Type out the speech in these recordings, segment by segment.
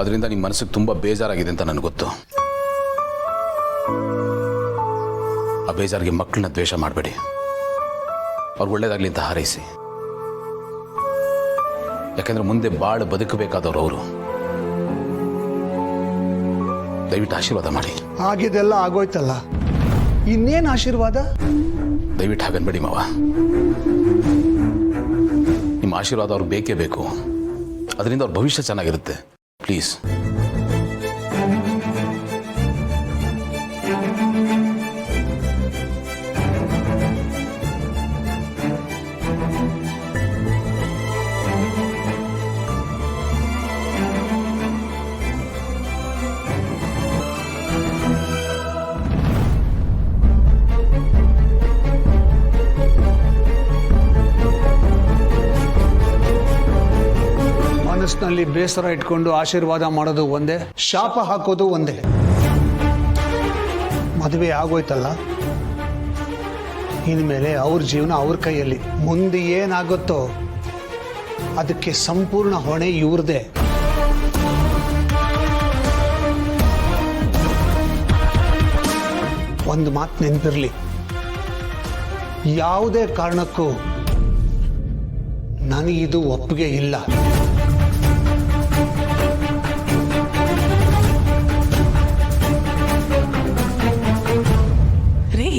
ಅದರಿಂದ ನಿಮ್ಮ ಮನಸ್ಸಿಗೆ ತುಂಬ ಬೇಜಾರಾಗಿದೆ ಅಂತ ನನಗೆ ಗೊತ್ತು. ಆ ಬೇಜಾರಿಗೆ ಮಕ್ಕಳನ್ನ ದ್ವೇಷ ಮಾಡಬೇಡಿ. ಅವ್ರಿಗೆ ಒಳ್ಳೇದಾಗಲಿ ಅಂತ ಹಾರೈಸಿ. ಯಾಕೆಂದ್ರೆ ಮುಂದೆ ಬಾಳು ಬದುಕಬೇಕಾದವರು ಅವರು. ದಯವಿಟ್ಟು ಆಶೀರ್ವಾದ ಮಾಡಿ. ಆಗಿದೆಲ್ಲ ಆಗೋಯ್ತಲ್ಲ, ಇನ್ನೇನು ಆಶೀರ್ವಾದ? ದಯವಿಟ್ಟು ಹಾಗನ್ಬೇಡಿ ಮಾವ. ನಿಮ್ಮ ಆಶೀರ್ವಾದ ಅವ್ರಿಗೆ ಬೇಕೇ ಬೇಕು. ಅದರಿಂದ ಅವ್ರ ಭವಿಷ್ಯ ಚೆನ್ನಾಗಿರುತ್ತೆ. ಪ್ಲೀಸ್. ಮನಸ್ಸಿನಲ್ಲಿ ಬೇಸರ ಇಟ್ಕೊಂಡು ಆಶೀರ್ವಾದ ಮಾಡೋದು ಒಂದೇ, ಶಾಪ ಹಾಕೋದು ಒಂದೇ. ಮದುವೆ ಆಗೋಯ್ತಲ್ಲ, ಇನ್ಮೇಲೆ ಅವ್ರ ಜೀವನ ಅವ್ರ ಕೈಯಲ್ಲಿ. ಮುಂದೆ ಏನಾಗುತ್ತೋ ಅದಕ್ಕೆ ಸಂಪೂರ್ಣ ಹೊಣೆ ಇವ್ರದೇ. ಒಂದು ಮಾತು ನೆನಪಿರ್ಲಿ, ಯಾವುದೇ ಕಾರಣಕ್ಕೂ ನನಗಿದು ಒಪ್ಪಿಗೆ ಇಲ್ಲ. ರೀ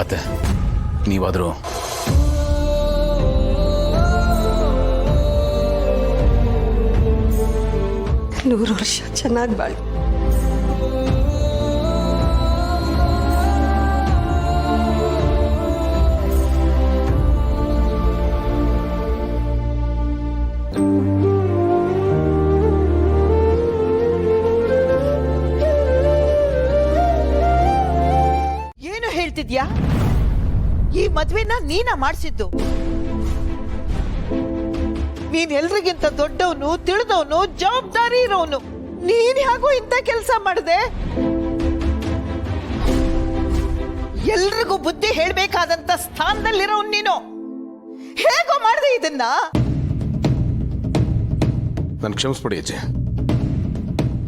ಅತ್ತೆ, ನೀವಾದರೂ 100 ವರ್ಷ ಚೆನ್ನಾಗಿ ಬಾಳಿ. ಏನು ಹೇಳ್ತಿದ್ಯಾ? ಈ ಮದ್ವೆನ ನೀನ ಮಾಡಿಸಿದ್ದು? ನೀನ್ ಎಲ್ರಿಗಿಂತ ದೊಡ್ಡವನು, ತಿಳಿದವನು, ಜವಾಬ್ದಾರಿ ಇರೋನು. ನೀನ್ ಯಾಕೋ ಇಂಥ ಕೆಲಸ ಮಾಡಿದೆ? ಎಲ್ರಿಗೂ ಬುದ್ಧಿ ಹೇಳ್ಬೇಕಾದಂತ ಸ್ಥಾನದಲ್ಲಿರೋನ್ ನೀನು ಹೇಗೋ ಮಾಡಿದೆ ಇದನ್ನ? ನನ್ ಕ್ಷಮಿಸ್ಬಿಡಿ ಅಜ್ಜಿ.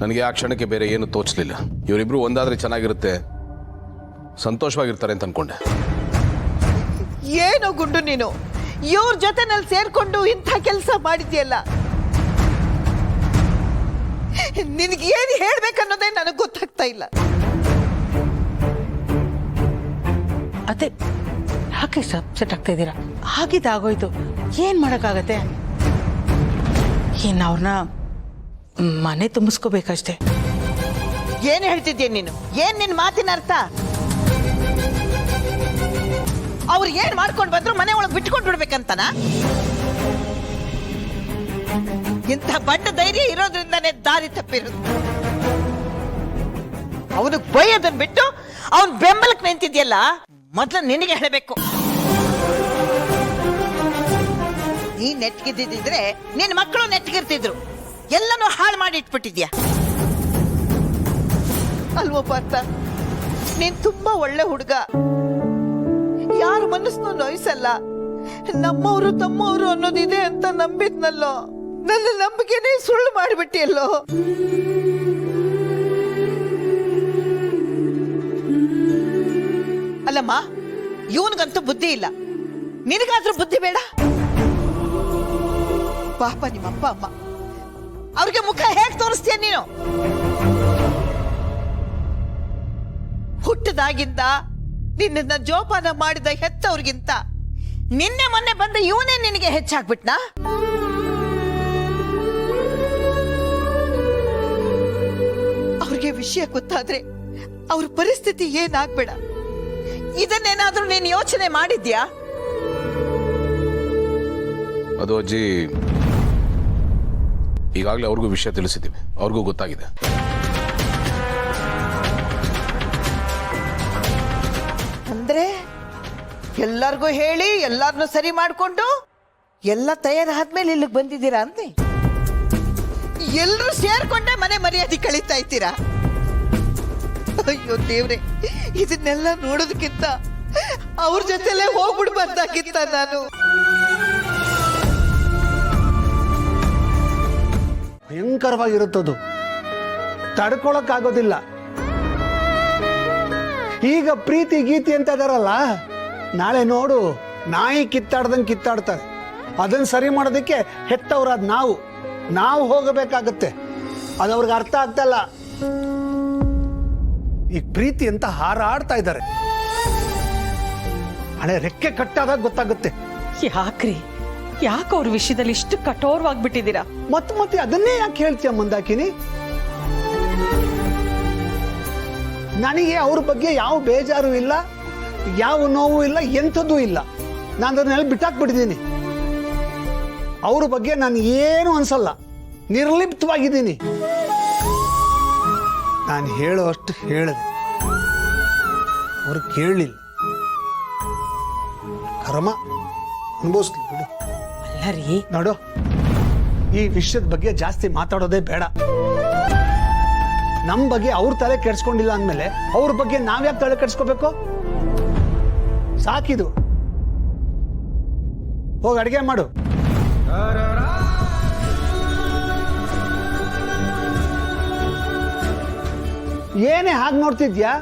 ನನಗೆ ಆ ಕ್ಷಣಕ್ಕೆ ಬೇರೆ ಏನು ತೋಚಲಿಲ್ಲ. ಇವರಿಬ್ರು ಒಂದಾದ್ರೆ ಚೆನ್ನಾಗಿರುತ್ತೆ, ಸಂತೋಷವಾಗಿರ್ತಾರೆ ಅಂತ ಅನ್ಕೊಂಡೆ. ಏನು ಗುಂಡು ನೀನು ಇವ್ರ ಜೊತೆನಲ್ಲಿ ಸೇರ್ಕೊಂಡು ಇಂಥ ಕೆಲಸ ಮಾಡಿದ್ಯಲ್ಲ. ನಿನಗೆ ಏನು ಹೇಳ್ಬೇಕನ್ನೋದೇ ನನಗೆ ಗೊತ್ತಾಗ್ತಾ ಇಲ್ಲ. ಅದೇ ಯಾಕೆ ಅಪ್ಸೆಟ್ ಆಗ್ತಾ ಇದ್ದೀರಾ? ಆಗಿದ್ದಾಗೋಯ್ತು, ಏನ್ ಮಾಡಕ್ಕಾಗತ್ತೆ? ಇನ್ನು ಅವ್ರನ್ನ ಮನೆ ತುಂಬಿಸ್ಕೋಬೇಕಷ್ಟೇ. ಏನು ಹೇಳ್ತಿದ್ಯಾ ನೀನು? ಏನ್ ನಿನ್ ಮಾತಿನ ಅರ್ಥ? ಅವ್ರು ಏನ್ ಮಾಡ್ಕೊಂಡು ಬಂದ್ರು ಮನೆ ಒಳಗೆ ಬಿಟ್ಕೊಂಡು ಬಿಡ್ಬೇಕಂತನ? ಇಂಥ ಬಡ್ಡ ಧೈರ್ಯ ಇರೋದ್ರಿಂದಾನೇ ದಾರಿ ತಪ್ಪಿರೋದು. ಅವನಿಗೆ ಬೈಯೋದನ್ನ ಬಿಟ್ಟು ಅವನ್ ಬೆಂಬಲಕ್ಕೆ ನಿಂತಿದ್ಯಲ್ಲ, ಮೊದ್ಲು ನಿನಗೆ ಹೇಳಬೇಕು. ನೀ ನೆಟ್ಗಿದ್ದಿದ್ರೆ ನಿನ್ ಮಕ್ಕಳು ನೆಟ್ಗಿರ್ತಿದ್ರು. ಎಲ್ಲನೂ ಹಾಳು ಮಾಡಿ ಇಟ್ಬಿಟ್ಟಿದ್ಯಾ ಅಲ್ವೋ ಪಾರ್ಥ? ನೀನ್ ತುಂಬಾ ಒಳ್ಳೆ ಹುಡುಗ, ಯಾರ ಮನಸ್ಸನ್ನು ನೋಯಿಸಲ್ಲ. ನಮ್ಮವರು ತಮ್ಮವರು ಅನ್ನೋದಿದೆ ಅಂತ ನಂಬಿದ್ನಲ್ಲೋ, ನನ್ನ ನಂಬಿಕೆನೇ ಸುಳ್ಳು ಮಾಡಿಬಿಟ್ಟಿಯಲ್ಲೋ. ಅಲ್ಲಮ್ಮ, ಇವನಿಗಂತೂ ಬುದ್ಧಿ ಇಲ್ಲ, ನಿನಗಾದ್ರೂ ಬುದ್ಧಿ ಬೇಡ? ಪಾಪ ನಿಮ್ಮಪ್ಪ ಅಮ್ಮ, ಅವ್ರಿಗೆ ಮುಖ ಹೇಗೆ ತೋರಿಸ್ತೀಯ ನೀನು? ಹುಟ್ಟದಾಗಿಂದ ನಿನ್ನ ಜೋಪಾನ ಮಾಡಿದ ಹೆತ್ತವ್ರಿಗಿಂತ ನಿನ್ನೆ ಮೊನ್ನೆ ಬಂದ ಇವನೇ ನಿನಗೆ ಹೆಚ್ಚಾಗ್ಬಿಟ್ನಾ? ಅವ್ರಿಗೆ ವಿಷಯ ಗೊತ್ತಾದ್ರೆ ಅವ್ರ ಪರಿಸ್ಥಿತಿ ಏನಾಗ್ಬೇಡ. ಇದನ್ನೇನಾದ್ರೂ ನೀನು ಯೋಚನೆ ಮಾಡಿದ್ಯಾ? ಅದು ಅಜ್ಜಿ, ಈಗಾಗಲೇ ಅವ್ರಿಗೂ ವಿಷಯ ತಿಳಿಸಿದ್ದೀವಿ, ಅವ್ರಿಗೂ ಗೊತ್ತಾಗಿದೆ. ಅಂದ್ರೆ ಎಲ್ಲರಿಗೂ ಹೇಳಿ ಎಲ್ಲಾರನ್ನೂ ಸರಿ ಮಾಡ್ಕೊಂಡು ಎಲ್ಲ ತಯಾರಾದ್ಮೇಲೆ ಇಲ್ಲಿಗೆ ಬಂದಿದ್ದೀರಾ ಅಂತೆ? ಎಲ್ರೂ ಸೇರ್ಕೊಂಡೆ ಮನೆ ಮರ್ಯಾದೆ ಕಳೀತಾ ಇದ್ದೀರಾ? ಅಯ್ಯೋ ದೇವ್ರೆ, ಇದನ್ನೆಲ್ಲ ನೋಡೋದಕ್ಕಿಂತ ಅವ್ರ ಜೊತೆಲೆ ಹೋಗ್ಬಿಡ್ಬಾರ್ದಾಗಿತ್ತ ನಾನು. ಭಯಂಕರವಾಗಿರುತ್ತದು, ತಡ್ಕೊಳಕ್ಕಾಗೋದಿಲ್ಲ. ಈಗ ಪ್ರೀತಿ ಗೀತಿ ಅಂತ ಇದಾರಲ್ಲ, ನಾಳೆ ನೋಡು ನಾಯಿ ಕಿತ್ತಾಡ್ದಂಗೆ ಕಿತ್ತಾಡ್ತಾರೆ. ಅದನ್ನ ಸರಿ ಮಾಡೋದಕ್ಕೆ ಹೆತ್ತವರಾದ ನಾವು ಹೋಗಬೇಕಾಗತ್ತೆ. ಅದು ಅವ್ರಿಗೆ ಅರ್ಥ ಆಗ್ತಲ್ಲ. ಈಗ ಪ್ರೀತಿ ಅಂತ ಹಾರಾಡ್ತಾ ಇದ್ದಾರೆ. ಹಳೆ ರೆಕ್ಕೆ ಕಟ್ಟಾದಾಗ ಗೊತ್ತಾಗುತ್ತೆ. ಯಾಕ್ರಿ, ಯಾಕೆ ಅವ್ರ ವಿಷಯದಲ್ಲಿ ಇಷ್ಟು ಕಠೋರವಾಗ್ಬಿಟ್ಟಿದ್ದೀರಾ? ಮತ್ತೆ ಅದನ್ನೇ ಯಾಕೆ ಹೇಳ್ತೀಯ ಮಂದಾಕಿನಿ? ನನಗೆ ಅವ್ರ ಬಗ್ಗೆ ಯಾವ ಬೇಜಾರು ಇಲ್ಲ, ಯಾವ ನೋವು ಇಲ್ಲ, ಎಂಥದ್ದು ಇಲ್ಲ. ನಾನು ಅದನ್ನೆಲ್ಲ ಬಿಟ್ಟಾಕ್ಬಿಟ್ಟಿದ್ದೀನಿ. ಅವ್ರ ಬಗ್ಗೆ ನಾನು ಏನು ಅನ್ಸಲ್ಲ, ನಿರ್ಲಿಪ್ತವಾಗಿದ್ದೀನಿ. ನಾನು ಹೇಳೋ ಅಷ್ಟು ಹೇಳಿದೆ, ಅವ್ರು ಕೇಳಲಿಲ್ಲ. ಕರ್ಮ ಅನುಭವಿಸ್ಲಿ ಬಿಡು. ಅಲ್ಲ ರೀ, ನೋಡು, ಈ ವಿಷಯದ ಬಗ್ಗೆ ಜಾಸ್ತಿ ಮಾತಾಡೋದೇ ಬೇಡ. ನಮ್ಮ ಬಗ್ಗೆ ಅವ್ರ ತಲೆ ಕೆಡ್ಸ್ಕೊಂಡಿಲ್ಲ ಅಂದಮೇಲೆ ಅವ್ರ ಬಗ್ಗೆ ನಾವ್ಯಾಕೆ ತಲೆ ಕೆಡ್ಸ್ಕೋಬೇಕು? ಸಾಕಿದು, ಹೋಗಿ ಅಡಿಗೆ ಮಾಡು. ಏನೇ ಹಾಗೆ ನೋಡ್ತಿದ್ಯಾ?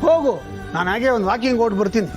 ಹೋಗು, ನಾನು ಹಾಗೆ ಒಂದು ವಾಕಿಂಗ್ ಓಡ್ ಬರ್ತೀನಿ.